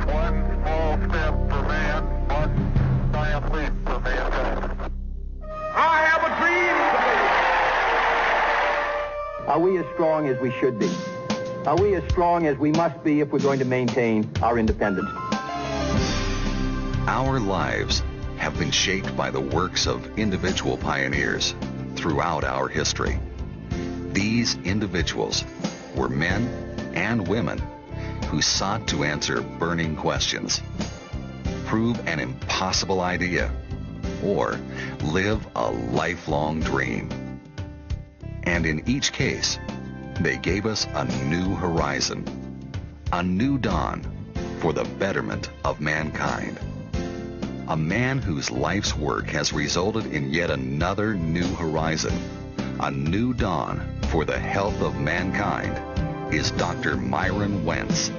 One small step for man, one giant leap for mankind. I have a dream. Are we as strong as we should be? Are we as strong as we must be if we're going to maintain our independence? Our lives have been shaped by the works of individual pioneers throughout our history. These individuals were men and women who sought to answer burning questions, prove an impossible idea, or live a lifelong dream. And in each case, they gave us a new horizon, a new dawn for the betterment of mankind. A man whose life's work has resulted in yet another new horizon, a new dawn for the health of mankind, is Dr. Myron Wentz.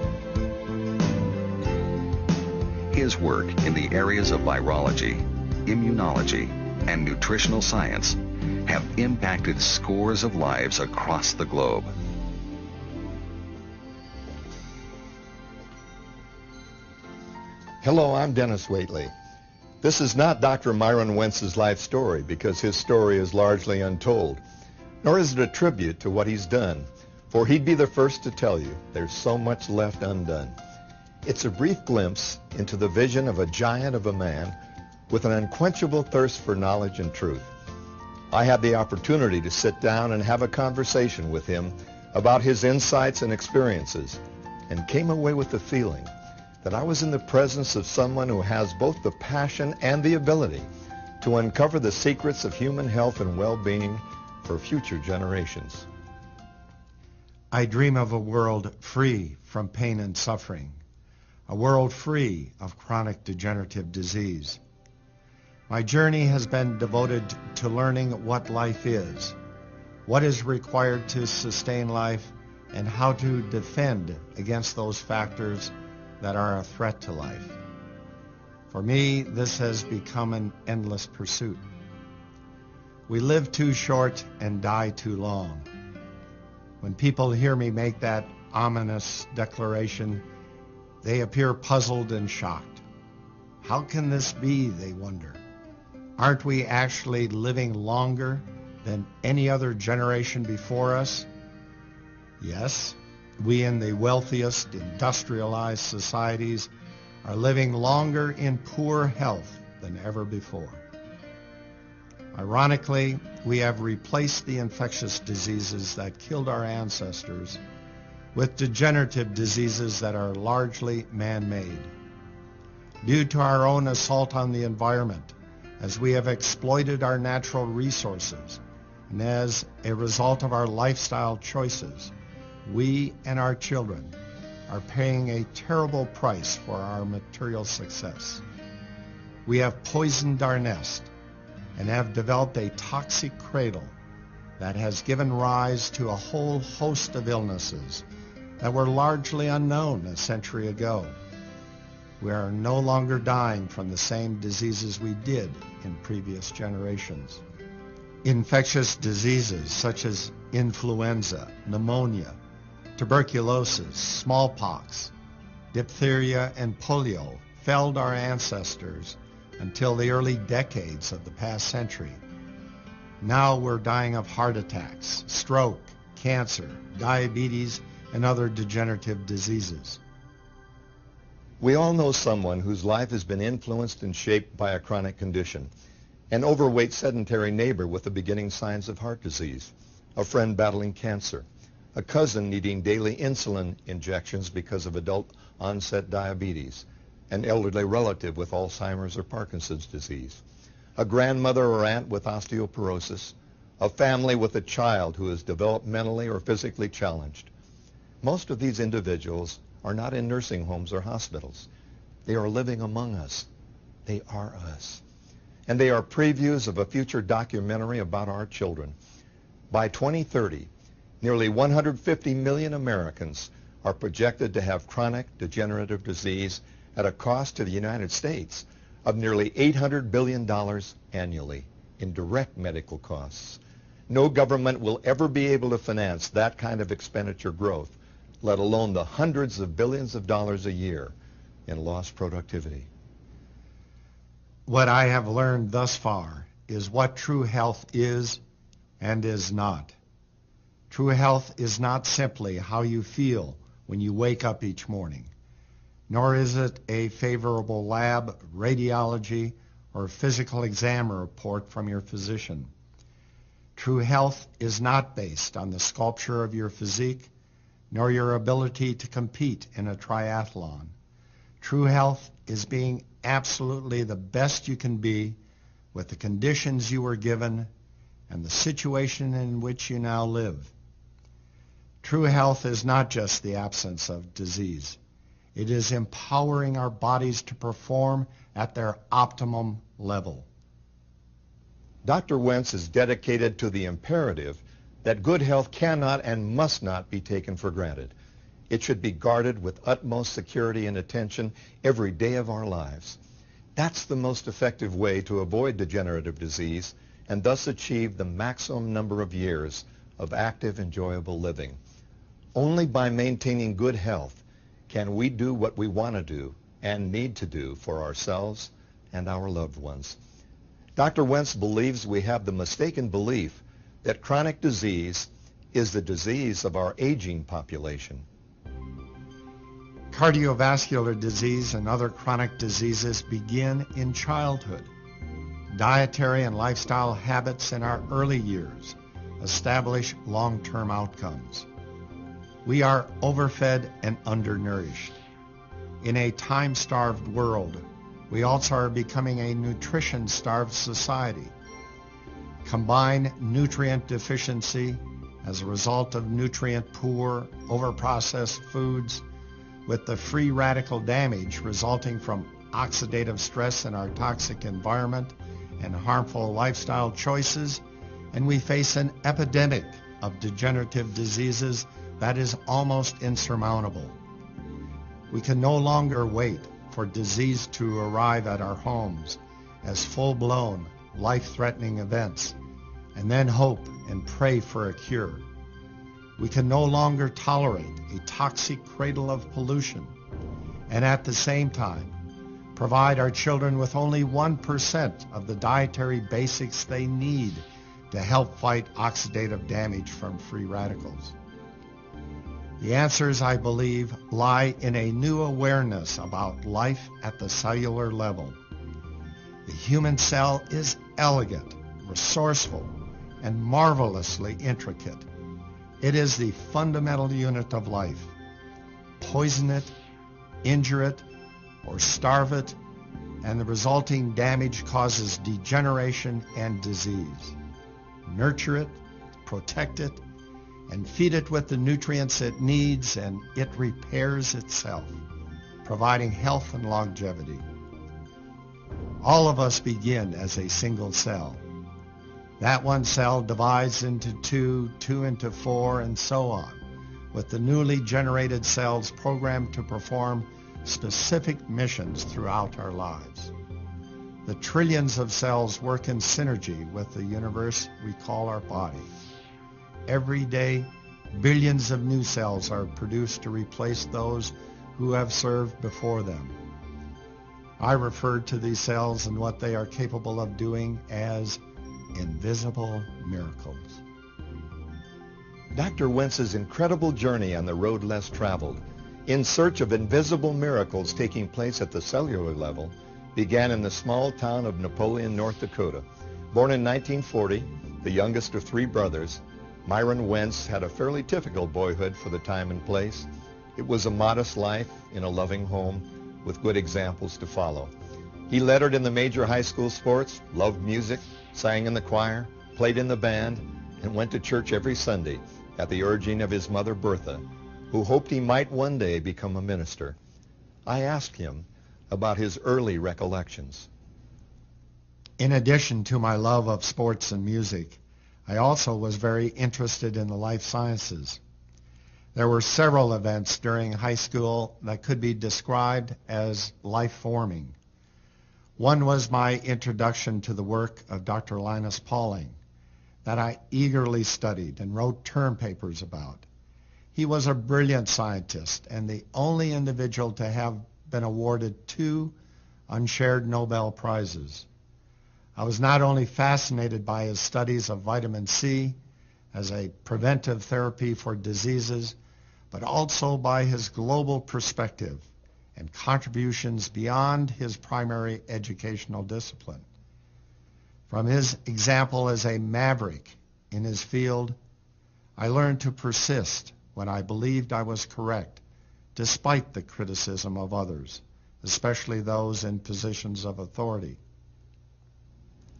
His work in the areas of virology, immunology, and nutritional science have impacted scores of lives across the globe. Hello, I'm Dennis Waitley. This is not Dr. Myron Wentz's life story because his story is largely untold, nor is it a tribute to what he's done, for he'd be the first to tell you there's so much left undone. It's a brief glimpse into the vision of a giant of a man with an unquenchable thirst for knowledge and truth. I had the opportunity to sit down and have a conversation with him about his insights and experiences, and came away with the feeling that I was in the presence of someone who has both the passion and the ability to uncover the secrets of human health and well-being for future generations. I dream of a world free from pain and suffering, a world free of chronic degenerative disease. My journey has been devoted to learning what life is, what is required to sustain life, and how to defend against those factors that are a threat to life. For me, this has become an endless pursuit. We live too short and die too long. When people hear me make that ominous declaration, they appear puzzled and shocked. How can this be, they wonder? Aren't we actually living longer than any other generation before us? Yes, we in the wealthiest industrialized societies are living longer in poor health than ever before. Ironically, we have replaced the infectious diseases that killed our ancestors with degenerative diseases that are largely man-made. Due to our own assault on the environment, as we have exploited our natural resources, and as a result of our lifestyle choices, we and our children are paying a terrible price for our material success. We have poisoned our nest and have developed a toxic cradle that has given rise to a whole host of illnesses that were largely unknown a century ago. We are no longer dying from the same diseases we did in previous generations. Infectious diseases such as influenza, pneumonia, tuberculosis, smallpox, diphtheria, and polio felled our ancestors until the early decades of the past century. Now we're dying of heart attacks, stroke, cancer, diabetes, and other degenerative diseases. We all know someone whose life has been influenced and shaped by a chronic condition. An overweight sedentary neighbor with the beginning signs of heart disease, a friend battling cancer, a cousin needing daily insulin injections because of adult onset diabetes, an elderly relative with Alzheimer's or Parkinson's disease, a grandmother or aunt with osteoporosis, a family with a child who is developmentally or physically challenged. Most of these individuals are not in nursing homes or hospitals. They are living among us. They are us. And they are previews of a future documentary about our children. By 2030, nearly 150 million Americans are projected to have chronic degenerative disease at a cost to the United States of nearly $800 billion annually in direct medical costs. No government will ever be able to finance that kind of expenditure growth, let alone the hundreds of billions of dollars a year and lost productivity. What I have learned thus far is what true health is and is not. True health is not simply how you feel when you wake up each morning, nor is it a favorable lab, radiology, or physical exam report from your physician. True health is not based on the sculpture of your physique, nor your ability to compete in a triathlon. True health is being absolutely the best you can be with the conditions you were given and the situation in which you now live. True health is not just the absence of disease. It is empowering our bodies to perform at their optimum level. Dr. Wentz is dedicated to the imperative that good health cannot and must not be taken for granted. It should be guarded with utmost security and attention every day of our lives. That's the most effective way to avoid degenerative disease and thus achieve the maximum number of years of active, enjoyable living. Only by maintaining good health can we do what we want to do and need to do for ourselves and our loved ones. Dr. Wentz believes we have the mistaken belief that chronic disease is the disease of our aging population. Cardiovascular disease and other chronic diseases begin in childhood. Dietary and lifestyle habits in our early years establish long-term outcomes. We are overfed and undernourished. In a time-starved world, we also are becoming a nutrition-starved society. Combine nutrient deficiency as a result of nutrient-poor, overprocessed foods with the free radical damage resulting from oxidative stress in our toxic environment and harmful lifestyle choices, and we face an epidemic of degenerative diseases that is almost insurmountable. We can no longer wait for disease to arrive at our homes as full-blown, life-threatening events, and then hope and pray for a cure. We can no longer tolerate a toxic cradle of pollution, and at the same time, provide our children with only 1% of the dietary basics they need to help fight oxidative damage from free radicals. The answers, I believe, lie in a new awareness about life at the cellular level. The human cell is elegant, resourceful, and marvelously intricate. It is the fundamental unit of life. Poison it, injure it, or starve it, and the resulting damage causes degeneration and disease. Nurture it, protect it, and feed it with the nutrients it needs, and it repairs itself, providing health and longevity. All of us begin as a single cell. That one cell divides into two, two into four, and so on, with the newly generated cells programmed to perform specific missions throughout our lives. The trillions of cells work in synergy with the universe we call our body. Every day, billions of new cells are produced to replace those who have served before them. I refer to these cells and what they are capable of doing as invisible miracles. Dr. Wentz's incredible journey on the road less traveled, in search of invisible miracles taking place at the cellular level, began in the small town of Napoleon, North Dakota. Born in 1940, the youngest of three brothers, Myron Wentz had a fairly typical boyhood for the time and place. It was a modest life in a loving home with good examples to follow. He lettered in the major high school sports, loved music, sang in the choir, played in the band, and went to church every Sunday at the urging of his mother Bertha, who hoped he might one day become a minister. I asked him about his early recollections. In addition to my love of sports and music, I also was very interested in the life sciences. There were several events during high school that could be described as life-forming. One was my introduction to the work of Dr. Linus Pauling that I eagerly studied and wrote term papers about. He was a brilliant scientist and the only individual to have been awarded 2 unshared Nobel Prizes. I was not only fascinated by his studies of vitamin C as a preventive therapy for diseases, but also by his global perspective and contributions beyond his primary educational discipline. From his example as a maverick in his field, I learned to persist when I believed I was correct, despite the criticism of others, especially those in positions of authority.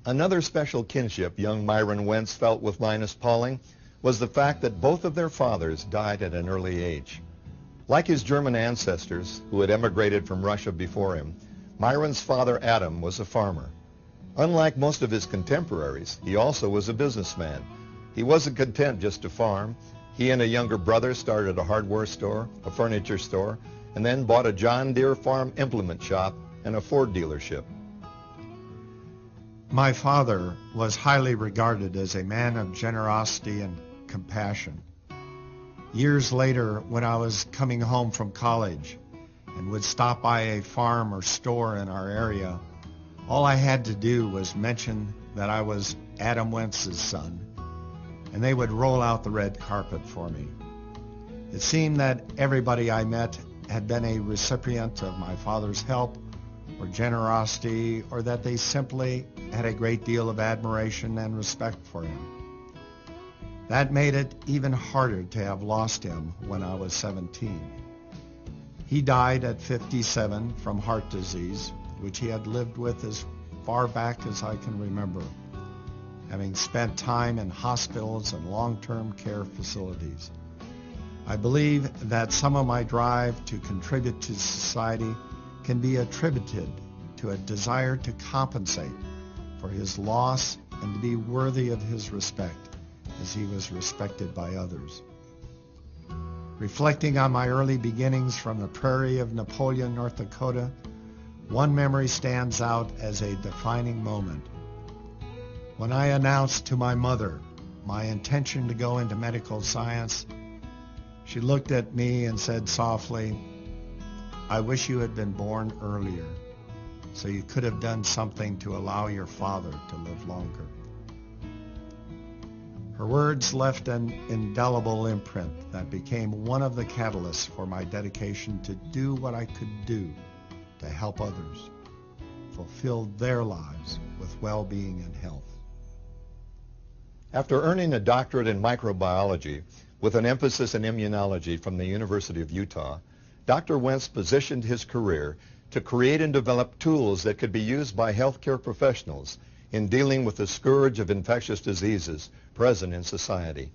Another special kinship young Myron Wentz felt with Linus Pauling was the fact that both of their fathers died at an early age. Like his German ancestors, who had emigrated from Russia before him, Myron's father Adam was a farmer. Unlike most of his contemporaries, he also was a businessman. He wasn't content just to farm. He and a younger brother started a hardware store, a furniture store, and then bought a John Deere farm implement shop and a Ford dealership. My father was highly regarded as a man of generosity and compassion. Years later, when I was coming home from college and would stop by a farm or store in our area, all I had to do was mention that I was Adam Wentz's son, and they would roll out the red carpet for me. It seemed that everybody I met had been a recipient of my father's help or generosity, or that they simply had a great deal of admiration and respect for him. That made it even harder to have lost him when I was 17. He died at 57 from heart disease, which he had lived with as far back as I can remember, having spent time in hospitals and long-term care facilities. I believe that some of my drive to contribute to society can be attributed to a desire to compensate for his loss and to be worthy of his respect as he was respected by others. Reflecting on my early beginnings from the prairie of Napoleon, North Dakota, one memory stands out as a defining moment. When I announced to my mother my intention to go into medical science, she looked at me and said softly, "I wish you had been born earlier, so you could have done something to allow your father to live longer." Her words left an indelible imprint that became one of the catalysts for my dedication to do what I could do to help others fulfill their lives with well-being and health. After earning a doctorate in microbiology with an emphasis in immunology from the University of Utah, Dr. Wentz positioned his career to create and develop tools that could be used by healthcare professionals in dealing with the scourge of infectious diseases present in society.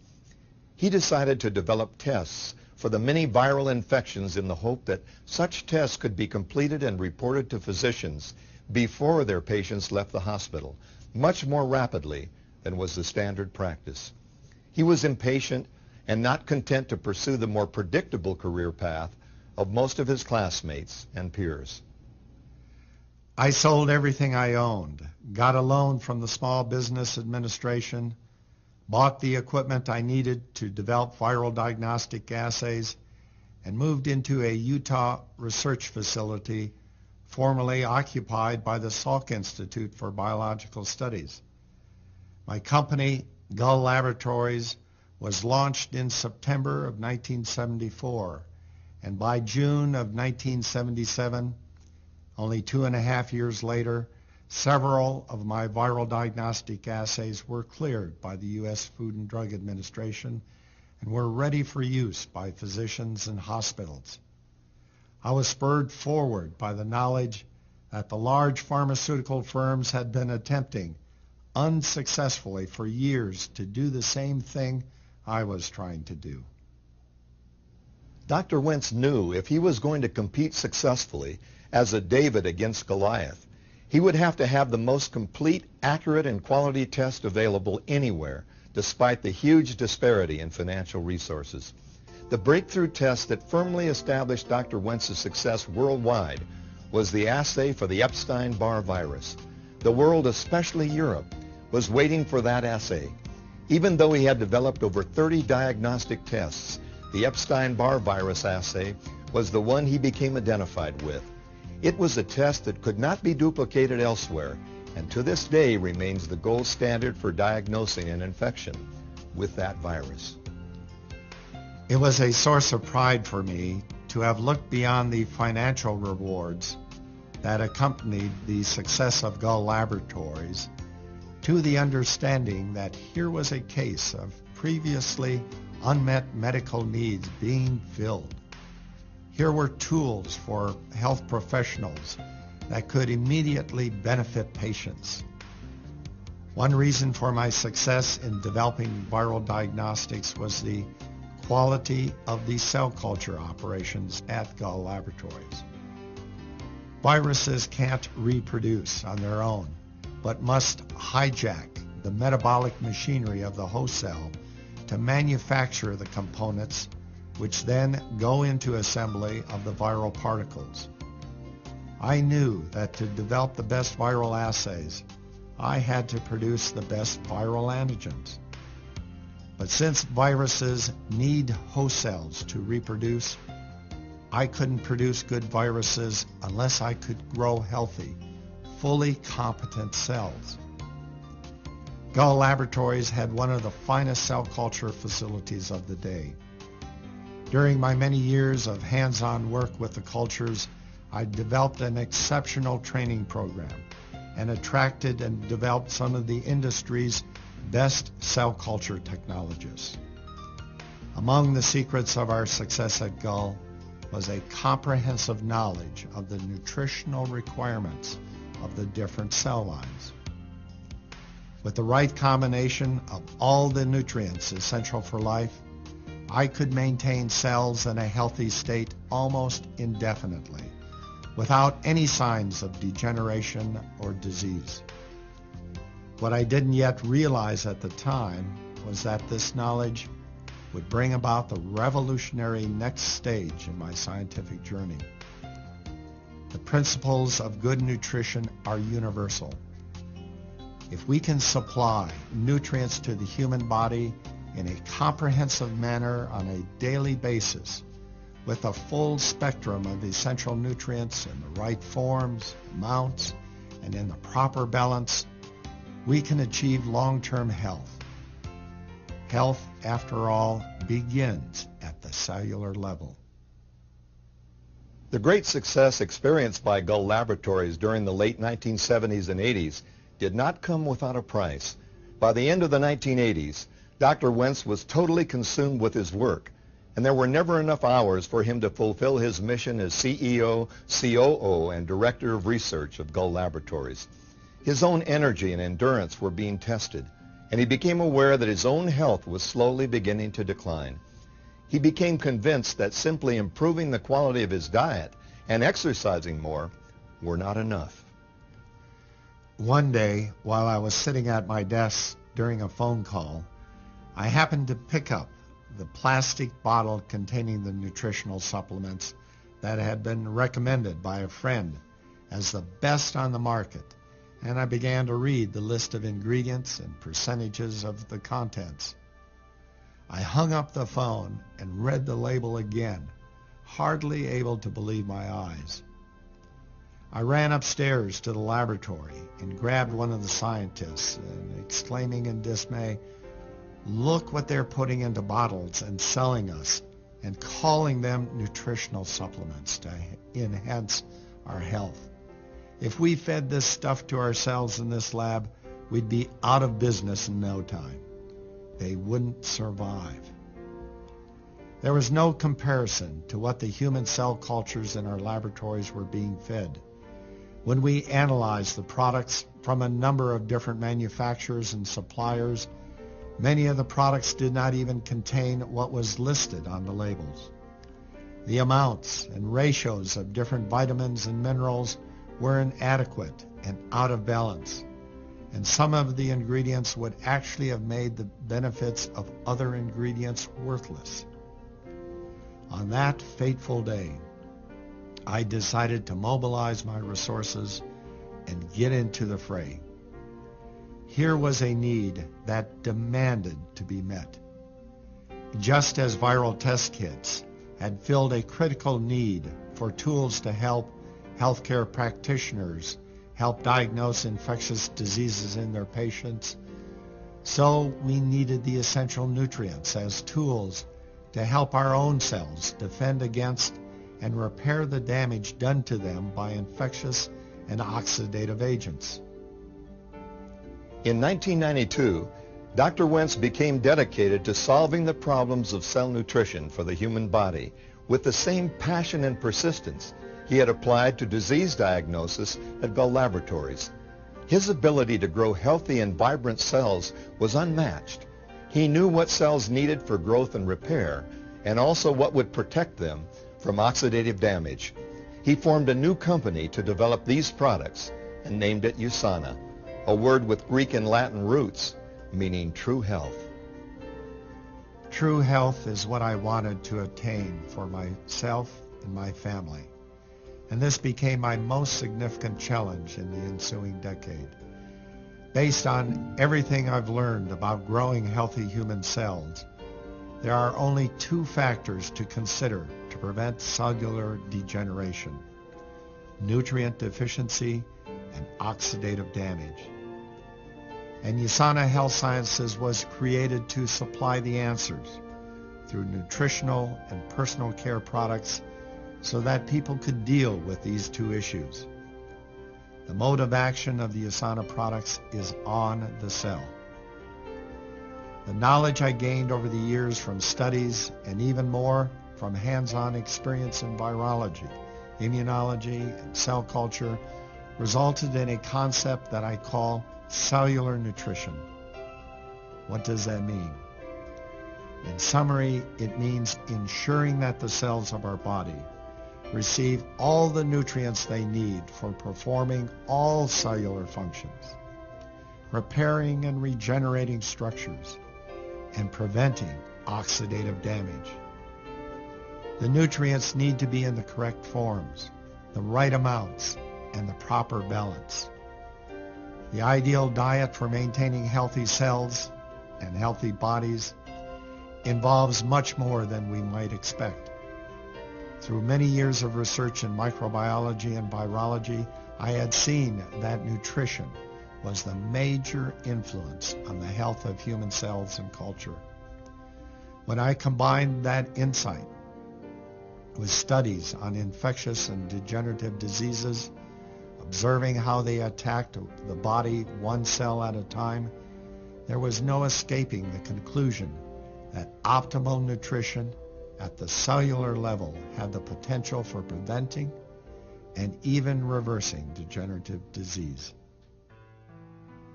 He decided to develop tests for the many viral infections in the hope that such tests could be completed and reported to physicians before their patients left the hospital, much more rapidly than was the standard practice. He was impatient and not content to pursue the more predictable career path of most of his classmates and peers. I sold everything I owned, got a loan from the Small Business Administration, bought the equipment I needed to develop viral diagnostic assays, and moved into a Utah research facility formerly occupied by the Salk Institute for Biological Studies. My company, Gull Laboratories, was launched in September of 1974, and by June of 1977, only 2.5 years later, several of my viral diagnostic assays were cleared by the U.S. Food and Drug Administration and were ready for use by physicians and hospitals. I was spurred forward by the knowledge that the large pharmaceutical firms had been attempting unsuccessfully for years to do the same thing I was trying to do. Dr. Wentz knew if he was going to compete successfully as a David against Goliath, he would have to have the most complete, accurate, and quality test available anywhere, despite the huge disparity in financial resources. The breakthrough test that firmly established Dr. Wentz's success worldwide was the assay for the Epstein-Barr virus. The world, especially Europe, was waiting for that assay. Even though he had developed over 30 diagnostic tests, the Epstein-Barr virus assay was the one he became identified with, It was a test that could not be duplicated elsewhere, and to this day remains the gold standard for diagnosing an infection with that virus. It was a source of pride for me to have looked beyond the financial rewards that accompanied the success of Gull Laboratories to the understanding that here was a case of previously unmet medical needs being filled. Here were tools for health professionals that could immediately benefit patients. One reason for my success in developing viral diagnostics was the quality of the cell culture operations at Gull Laboratories. Viruses can't reproduce on their own, but must hijack the metabolic machinery of the host cell to manufacture the components which then go into assembly of the viral particles. I knew that to develop the best viral assays, I had to produce the best viral antigens. But since viruses need host cells to reproduce, I couldn't produce good viruses unless I could grow healthy, fully competent cells. Gull Laboratories had one of the finest cell culture facilities of the day. During my many years of hands-on work with the cultures, I developed an exceptional training program and attracted and developed some of the industry's best cell culture technologists. Among the secrets of our success at Gull was a comprehensive knowledge of the nutritional requirements of the different cell lines. With the right combination of all the nutrients essential for life, I could maintain cells in a healthy state almost indefinitely, without any signs of degeneration or disease. What I didn't yet realize at the time was that this knowledge would bring about the revolutionary next stage in my scientific journey. The principles of good nutrition are universal. If we can supply nutrients to the human body in a comprehensive manner on a daily basis, with a full spectrum of essential nutrients in the right forms, amounts, and in the proper balance, we can achieve long-term health. Health, after all, begins at the cellular level. The great success experienced by Gull Laboratories during the late 1970s and 80s did not come without a price. By the end of the 1980s, Dr. Wentz was totally consumed with his work, and there were never enough hours for him to fulfill his mission as CEO, COO, and Director of Research of Gull Laboratories. His own energy and endurance were being tested, and he became aware that his own health was slowly beginning to decline. He became convinced that simply improving the quality of his diet and exercising more were not enough. One day, while I was sitting at my desk during a phone call, I happened to pick up the plastic bottle containing the nutritional supplements that had been recommended by a friend as the best on the market, and I began to read the list of ingredients and percentages of the contents. I hung up the phone and read the label again, hardly able to believe my eyes. I ran upstairs to the laboratory and grabbed one of the scientists, and exclaiming in dismay, "Look what they're putting into bottles and selling us and calling them nutritional supplements to enhance our health. If we fed this stuff to ourselves in this lab, we'd be out of business in no time. They wouldn't survive." There was no comparison to what the human cell cultures in our laboratories were being fed. When we analyzed the products from a number of different manufacturers and suppliers, many of the products did not even contain what was listed on the labels. The amounts and ratios of different vitamins and minerals were inadequate and out of balance, and some of the ingredients would actually have made the benefits of other ingredients worthless. On that fateful day, I decided to mobilize my resources and get into the fray. Here was a need that demanded to be met. Just as viral test kits had filled a critical need for tools to help healthcare practitioners help diagnose infectious diseases in their patients, so we needed the essential nutrients as tools to help our own cells defend against and repair the damage done to them by infectious and oxidative agents. In 1992, Dr. Wentz became dedicated to solving the problems of cell nutrition for the human body with the same passion and persistence he had applied to disease diagnosis at Bell Laboratories. His ability to grow healthy and vibrant cells was unmatched. He knew what cells needed for growth and repair, and also what would protect them from oxidative damage. He formed a new company to develop these products and named it USANA, a word with Greek and Latin roots, meaning true health. True health is what I wanted to attain for myself and my family, and this became my most significant challenge in the ensuing decade. Based on everything I've learned about growing healthy human cells, there are only two factors to consider to prevent cellular degeneration: nutrient deficiency and oxidative damage. And USANA Health Sciences was created to supply the answers through nutritional and personal care products so that people could deal with these two issues. The mode of action of the USANA products is on the cell. The knowledge I gained over the years from studies and even more from hands-on experience in virology, immunology, and cell culture resulted in a concept that I call cellular nutrition. What does that mean? In summary, it means ensuring that the cells of our body receive all the nutrients they need for performing all cellular functions, repairing and regenerating structures, and preventing oxidative damage. The nutrients need to be in the correct forms, the right amounts, and the proper balance. The ideal diet for maintaining healthy cells and healthy bodies involves much more than we might expect. Through many years of research in microbiology and virology, I had seen that nutrition was the major influence on the health of human cells and culture. When I combined that insight with studies on infectious and degenerative diseases, observing how they attacked the body one cell at a time, there was no escaping the conclusion that optimal nutrition at the cellular level had the potential for preventing and even reversing degenerative disease.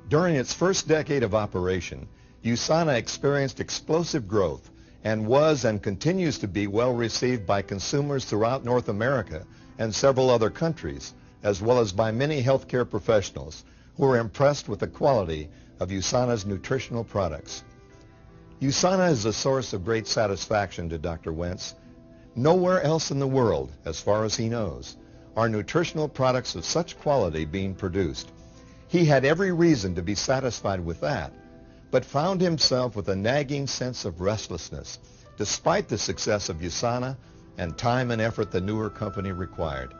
During its first decade of operation, USANA experienced explosive growth and was and continues to be well received by consumers throughout North America and several other countries, as well as by many healthcare professionals who are impressed with the quality of USANA's nutritional products. USANA is a source of great satisfaction to Dr. Wentz. Nowhere else in the world, as far as he knows, are nutritional products of such quality being produced. He had every reason to be satisfied with that, but found himself with a nagging sense of restlessness, despite the success of USANA and time and effort the newer company required.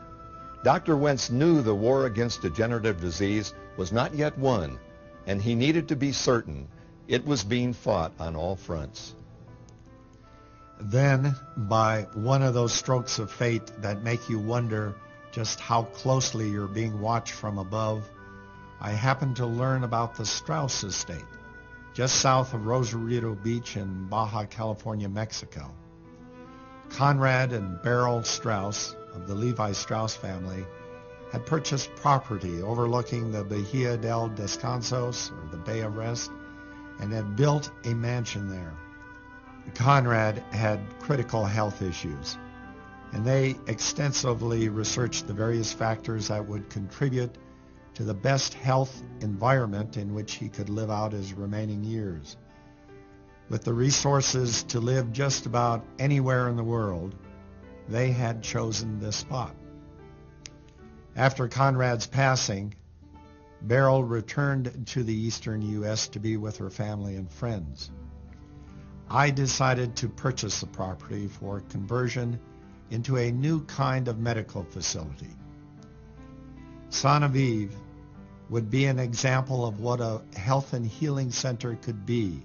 Dr. Wentz knew the war against degenerative disease was not yet won, and he needed to be certain it was being fought on all fronts. Then, by one of those strokes of fate that make you wonder just how closely you're being watched from above, I happened to learn about the Strauss estate, just south of Rosarito Beach in Baja California, Mexico. Conrad and Beryl Strauss of the Levi Strauss family had purchased property overlooking the Bahia del Descansos, or the Bay of Rest, and had built a mansion there. Conrad had critical health issues, and they extensively researched the various factors that would contribute to the best health environment in which he could live out his remaining years. With the resources to live just about anywhere in the world, they had chosen this spot. After Conrad's passing, Beryl returned to the eastern U.S. to be with her family and friends. I decided to purchase the property for conversion into a new kind of medical facility. USANA would be an example of what a health and healing center could be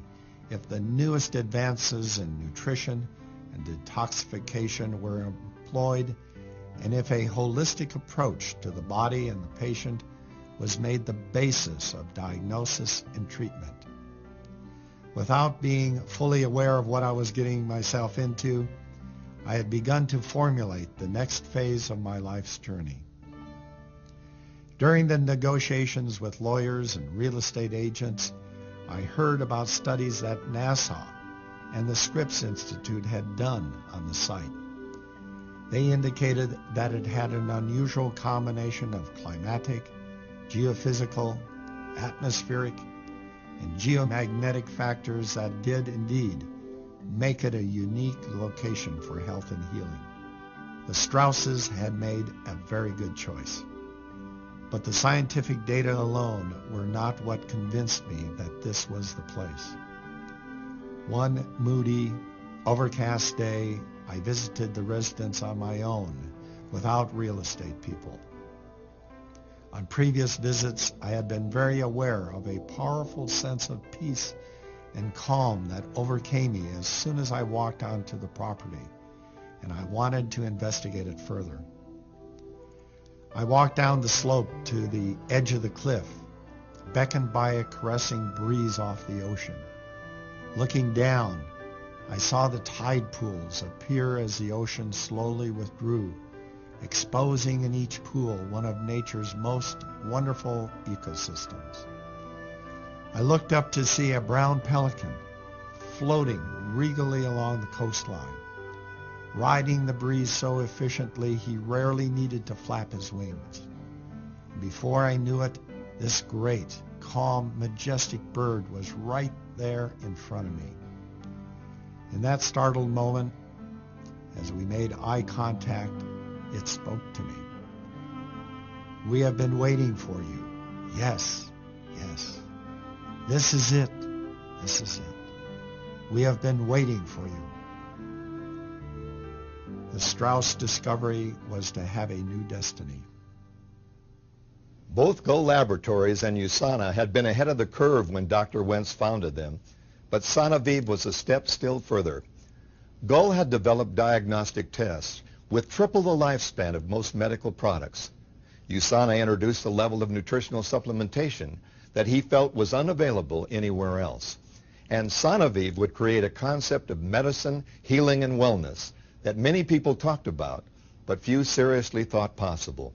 if the newest advances in nutrition and detoxification were employed, and if a holistic approach to the body and the patient was made the basis of diagnosis and treatment. Without being fully aware of what I was getting myself into, I had begun to formulate the next phase of my life's journey. During the negotiations with lawyers and real estate agents, I heard about studies that NASA and the Scripps Institute had done on the site. They indicated that it had an unusual combination of climatic, geophysical, atmospheric, and geomagnetic factors that did indeed make it a unique location for health and healing. The Strausses had made a very good choice. But the scientific data alone were not what convinced me that this was the place. One moody, overcast day, I visited the residence on my own, without real estate people. On previous visits, I had been very aware of a powerful sense of peace and calm that overcame me as soon as I walked onto the property, and I wanted to investigate it further. I walked down the slope to the edge of the cliff, beckoned by a caressing breeze off the ocean. Looking down, I saw the tide pools appear as the ocean slowly withdrew, exposing in each pool one of nature's most wonderful ecosystems. I looked up to see a brown pelican floating regally along the coastline, riding the breeze so efficiently he rarely needed to flap his wings. Before I knew it, this great, calm, majestic bird was right there in front of me. In that startled moment, as we made eye contact, it spoke to me. "We have been waiting for you. Yes, yes. This is it. This is it. We have been waiting for you." The Strauss discovery was to have a new destiny. Both Go Laboratories and USANA had been ahead of the curve when Dr. Wentz founded them, but USANA was a step still further. Go had developed diagnostic tests with triple the lifespan of most medical products. USANA introduced a level of nutritional supplementation that he felt was unavailable anywhere else. And USANA would create a concept of medicine, healing, and wellness that many people talked about, but few seriously thought possible.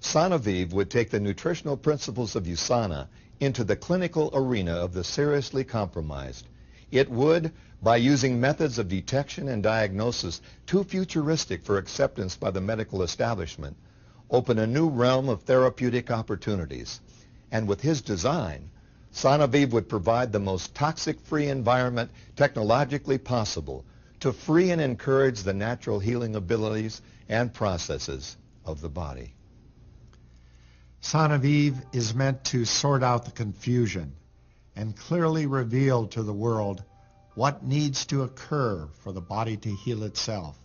USANA would take the nutritional principles of USANA into the clinical arena of the seriously compromised. It would, by using methods of detection and diagnosis too futuristic for acceptance by the medical establishment, open a new realm of therapeutic opportunities. And with his design, USANA would provide the most toxic-free environment technologically possible to free and encourage the natural healing abilities and processes of the body. USANA is meant to sort out the confusion and clearly reveal to the world what needs to occur for the body to heal itself.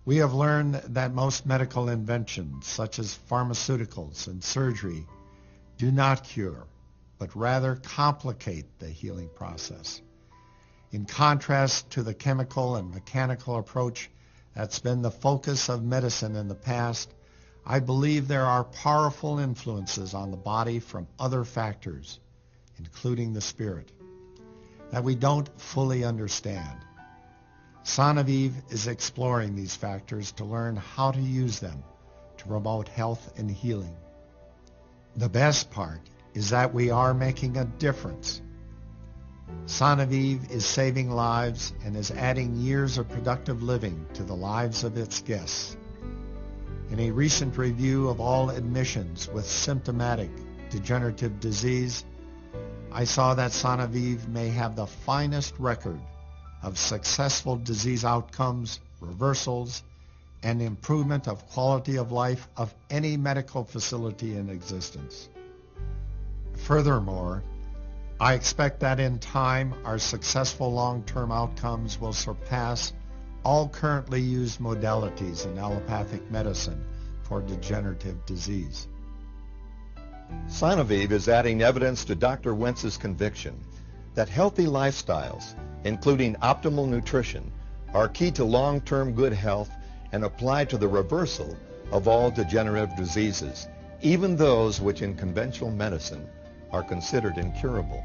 We have learned that most medical inventions, such as pharmaceuticals and surgery, do not cure, but rather complicate the healing process. In contrast to the chemical and mechanical approach that's been the focus of medicine in the past, I believe there are powerful influences on the body from other factors, including the spirit, that we don't fully understand. USANA is exploring these factors to learn how to use them to promote health and healing. The best part is that we are making a difference. USANA is saving lives and is adding years of productive living to the lives of its guests. In a recent review of all admissions with symptomatic degenerative disease, I saw that USANA may have the finest record of successful disease outcomes, reversals, and improvement of quality of life of any medical facility in existence. Furthermore, I expect that in time our successful long-term outcomes will surpass all currently used modalities in allopathic medicine for degenerative disease. Sinoviv is adding evidence to Dr. Wentz's conviction that healthy lifestyles, including optimal nutrition, are key to long-term good health and apply to the reversal of all degenerative diseases, even those which in conventional medicine are considered incurable.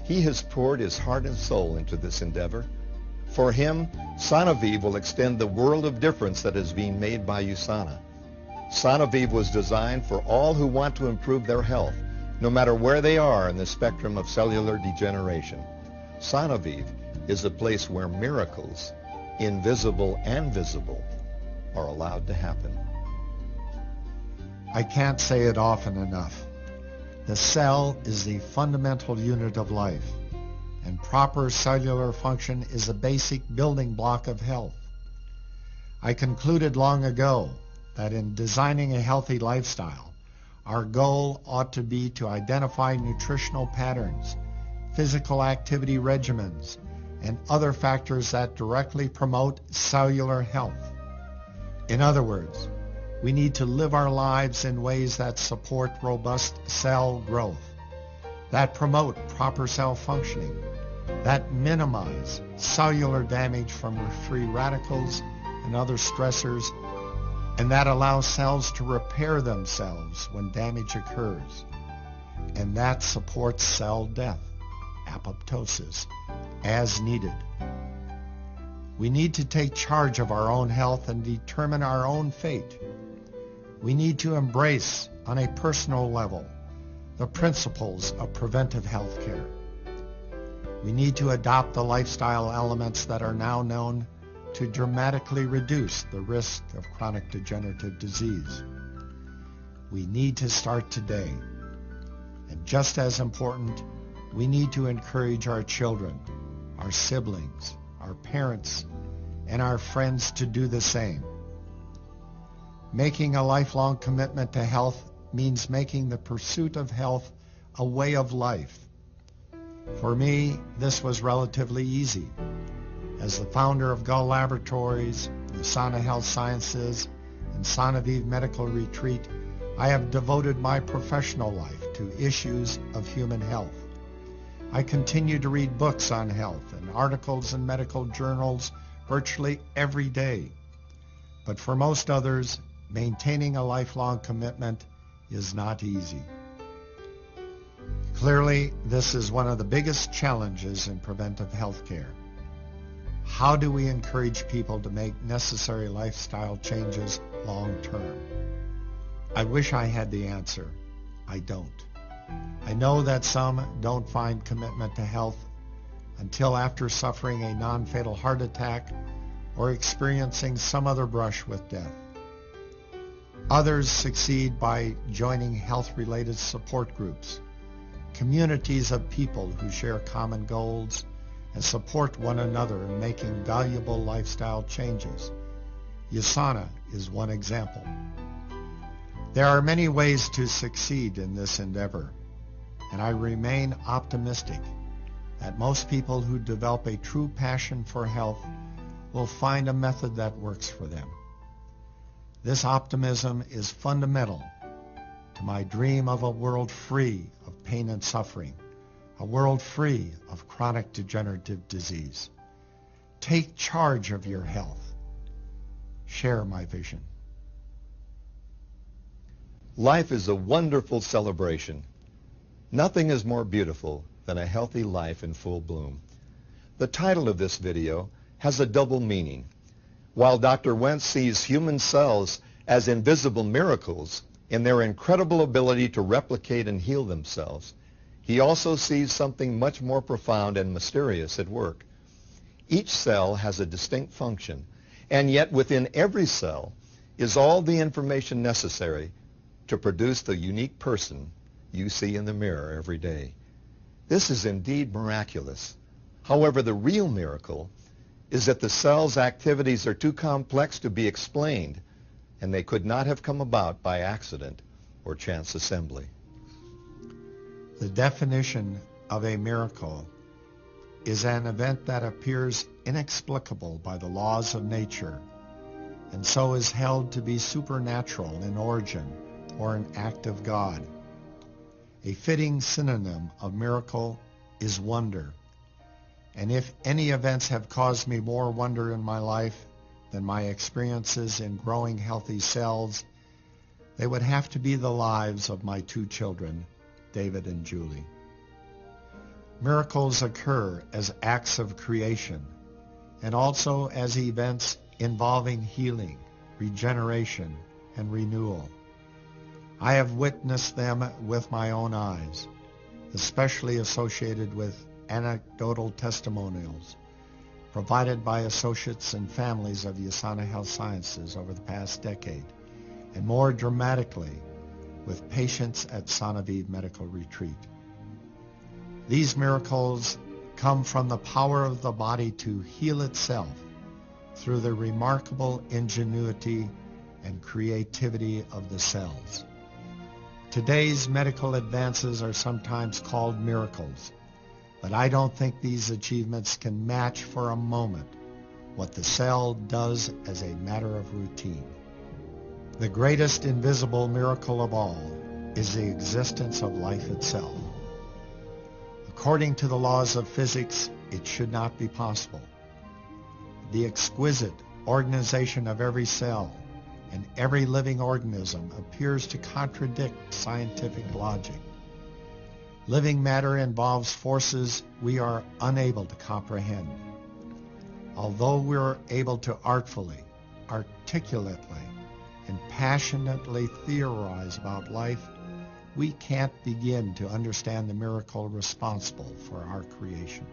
He has poured his heart and soul into this endeavor. For him, Sinoviv will extend the world of difference that is being made by USANA. Sinoviv was designed for all who want to improve their health, no matter where they are in the spectrum of cellular degeneration. Sinoviv is a place where miracles, invisible and visible, are allowed to happen. I can't say it often enough. The cell is the fundamental unit of life, and proper cellular function is a basic building block of health. I concluded long ago that in designing a healthy lifestyle, our goal ought to be to identify nutritional patterns, physical activity regimens, and other factors that directly promote cellular health. In other words, we need to live our lives in ways that support robust cell growth, that promote proper cell functioning, that minimize cellular damage from free radicals and other stressors, and that allow cells to repair themselves when damage occurs, and that supports cell death, apoptosis, as needed. We need to take charge of our own health and determine our own fate. We need to embrace, on a personal level, the principles of preventive health care. We need to adopt the lifestyle elements that are now known to dramatically reduce the risk of chronic degenerative disease. We need to start today. And just as important, we need to encourage our children, our siblings, our parents, and our friends to do the same. Making a lifelong commitment to health means making the pursuit of health a way of life. For me, this was relatively easy. As the founder of Gull Laboratories, USANA Health Sciences, and Sinoviv Medical Retreat, I have devoted my professional life to issues of human health. I continue to read books on health and articles in medical journals virtually every day. But for most others, maintaining a lifelong commitment is not easy. Clearly, this is one of the biggest challenges in preventive health care. How do we encourage people to make necessary lifestyle changes long term? I wish I had the answer. I don't. I know that some don't find commitment to health until after suffering a non-fatal heart attack or experiencing some other brush with death. Others succeed by joining health-related support groups, communities of people who share common goals and support one another in making valuable lifestyle changes. USANA is one example. There are many ways to succeed in this endeavor, and I remain optimistic that most people who develop a true passion for health will find a method that works for them. This optimism is fundamental to my dream of a world free of pain and suffering, a world free of chronic degenerative disease. Take charge of your health. Share my vision. Life is a wonderful celebration. Nothing is more beautiful than a healthy life in full bloom. The title of this video has a double meaning. While Dr. Wentz sees human cells as invisible miracles in their incredible ability to replicate and heal themselves, he also sees something much more profound and mysterious at work. Each cell has a distinct function, and yet within every cell is all the information necessary to produce the unique person you see in the mirror every day. This is indeed miraculous. However, the real miracle is that the cell's activities are too complex to be explained, and they could not have come about by accident or chance assembly. The definition of a miracle is an event that appears inexplicable by the laws of nature, and so is held to be supernatural in origin or an act of God. A fitting synonym of miracle is wonder. And if any events have caused me more wonder in my life than my experiences in growing healthy cells, they would have to be the lives of my two children, David and Julie. Miracles occur as acts of creation and also as events involving healing, regeneration, and renewal. I have witnessed them with my own eyes, especially associated with anecdotal testimonials provided by associates and families of USANA Health Sciences over the past decade, and more dramatically with patients at Sanaviv Medical Retreat. These miracles come from the power of the body to heal itself through the remarkable ingenuity and creativity of the cells. Today's medical advances are sometimes called miracles, but I don't think these achievements can match for a moment what the cell does as a matter of routine. The greatest invisible miracle of all is the existence of life itself. According to the laws of physics, it should not be possible. The exquisite organization of every cell and every living organism appears to contradict scientific logic. Living matter involves forces we are unable to comprehend. Although we're able to artfully, articulately, and passionately theorize about life, we can't begin to understand the miracle responsible for our creation.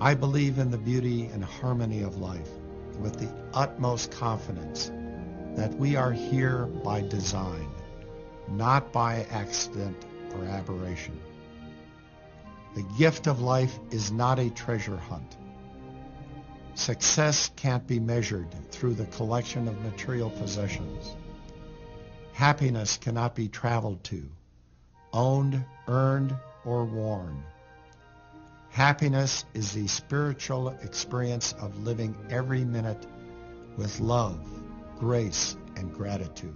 I believe in the beauty and harmony of life with the utmost confidence that we are here by design, not by accident or aberration. The gift of life is not a treasure hunt. Success can't be measured through the collection of material possessions. Happiness cannot be traveled to, owned, earned, or worn. Happiness is the spiritual experience of living every minute with love, grace, and gratitude.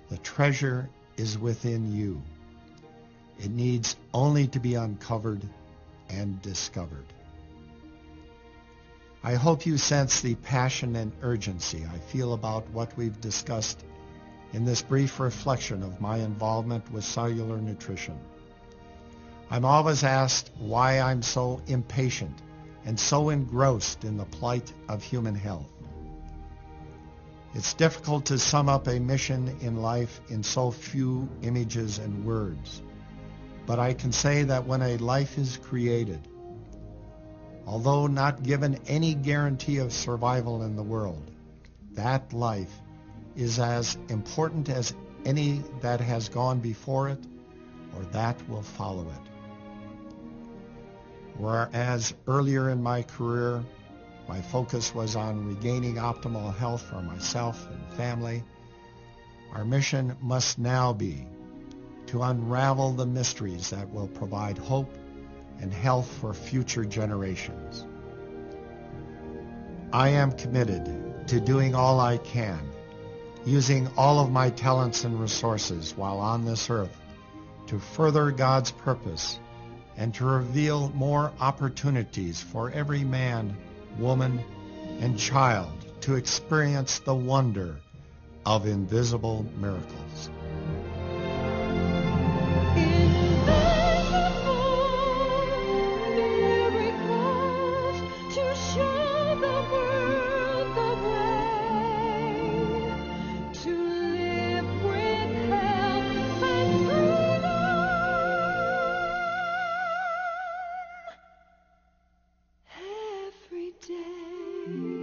The treasure is within you. It needs only to be uncovered and discovered. I hope you sense the passion and urgency I feel about what we've discussed in this brief reflection of my involvement with cellular nutrition. I'm always asked why I'm so impatient and so engrossed in the plight of human health. It's difficult to sum up a mission in life in so few images and words, but I can say that when a life is created, although not given any guarantee of survival in the world, that life is as important as any that has gone before it or that will follow it. Whereas earlier in my career, my focus was on regaining optimal health for myself and family, our mission must now be to unravel the mysteries that will provide hope and health for future generations. I am committed to doing all I can, using all of my talents and resources while on this earth to further God's purpose and to reveal more opportunities for every man, woman, and child to experience the wonder of invisible miracles. Every day.